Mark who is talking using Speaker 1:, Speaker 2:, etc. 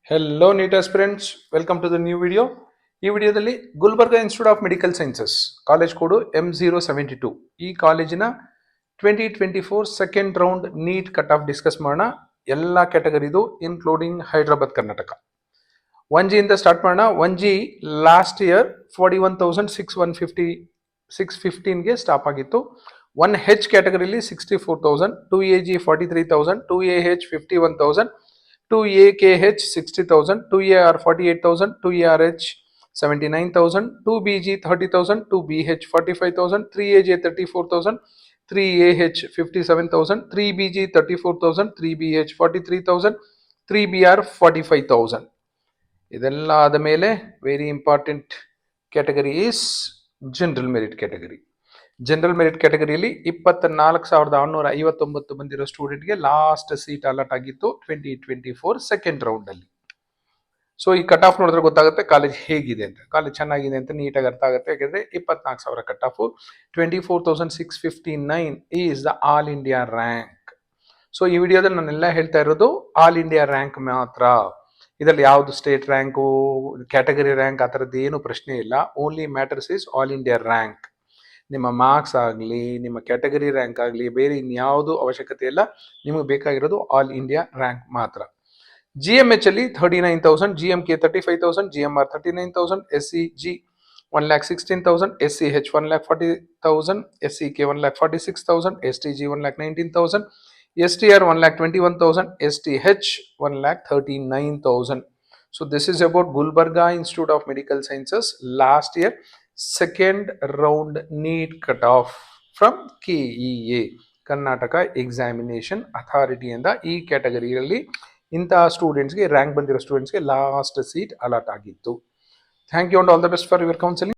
Speaker 1: Hello NEET aspirants, welcome to the new video. ಈ ವಿಡಿಯೋದಲ್ಲಿ Gulbarga institute of medical sciences college code M072 ಈ ಕಾಲೇಜಿನ 2024 second round NEET cut off discuss ಮಾಡೋಣ. ಎಲ್ಲ ಕ್ಯಾಟಗರಿದು including Hyderabad Karnataka. 1G ಇಂದ start ಮಾಡೋಣ. 1G ಲಾಸ್ಟ್ ಇಯರ್ 41,615ಗೆ ಸ್ಟಾಪ್ ಆಗಿತ್ತು. 1H ಕ್ಯಾಟಗರಿಲಿ 64,000, 2AG 43,000, 2AH 51,000, 2AKH 60,000, 2AR 48,000, 2ARH 79,000, 2BG 30,000, 2BH 45,000, 3AJ 34,000, 3AH 57,000, 3BG 34,000, 3BH 43,000, 3BR 45,000. ಇದೆಲ್ಲ ಆದ ಮೇಲೆ very important category is general merit category. General merit ಕ್ಯಾಟಗರಿಯಲ್ಲಿ 24,659 ಬಂದಿರೋ ಸ್ಟೂಡೆಂಟ್ಗೆ ಲಾಸ್ಟ್ ಸೀಟ್ ಅಲಾಟ್ ಆಗಿತ್ತು 2024 ಸೆಕೆಂಡ್ ರೌಂಡ್ ಅಲ್ಲಿ. So ಈ ಕಟ್ ಆಫ್ ನೋಡಿದ್ರೆ ಗೊತ್ತಾಗುತ್ತೆ ಕಾಲೇಜ್ ಹೇಗಿದೆ ಅಂತ. ಕಾಲೇಜ್ ಚೆನ್ನಾಗಿದೆ ಅಂತ ನೀಟಾಗಿ ಅರ್ಥ ಆಗುತ್ತೆ. ಯಾಕಂದ್ರೆ 24,000 cut off, 24,659 is the all India rank. So ಈ ವಿಡಿಯೋದಲ್ಲಿ ನಾನೆಲ್ಲ ಹೇಳ್ತಾ ಇರೋದು ಆಲ್ ಇಂಡಿಯಾ ರ್ಯಾಂಕ್ ಮಾತ್ರ. ಇದರಲ್ಲಿ ಯಾವ್ದು ಸ್ಟೇಟ್ ರ್ಯಾಂಕು, ಕ್ಯಾಟಗರಿ ರ್ಯಾಂಕ್ ಆ ಥರದ್ದು ಏನು ಪ್ರಶ್ನೆ ಇಲ್ಲ. Only matters is all India rank. ನಿಮ್ಮ ಮಾರ್ಕ್ಸ್ ಆಗಲಿ, ನಿಮ್ಮ ಕ್ಯಾಟಗರಿ ರ್ಯಾಂಕ್ ಆಗಲಿ, ಬೇರೆ ಇನ್ಯಾವುದು ಅವಶ್ಯಕತೆ ಇಲ್ಲ. ನಿಮಗೆ ಬೇಕಾಗಿರೋದು ಆಲ್ ಇಂಡಿಯಾ ರ್ಯಾಂಕ್ ಮಾತ್ರ. GMH ಅಲ್ಲಿ 39,000, GMK 35,000, GMR 39,000, SCG 1,16,000, SCH 1,40,000, SCK 1,46,000, STG 1,19,000, STR 1,21,000, STH 1,39,000. So this is about Gulbarga Institute of Medical Sciences last year second round NEET cutoff from KEA, Karnataka Examination Authority ಇಂದ ಈ ಕ್ಯಾಟಗರಿಯಲ್ಲಿ ಇಂತಹ ಸ್ಟೂಡೆಂಟ್ಸ್ಗೆ rank ಬಂದಿರೋ ಸ್ಟೂಡೆಂಟ್ಸ್ಗೆ last seat allot ಆಗಿತ್ತು. Thank you and all the best for your counselling.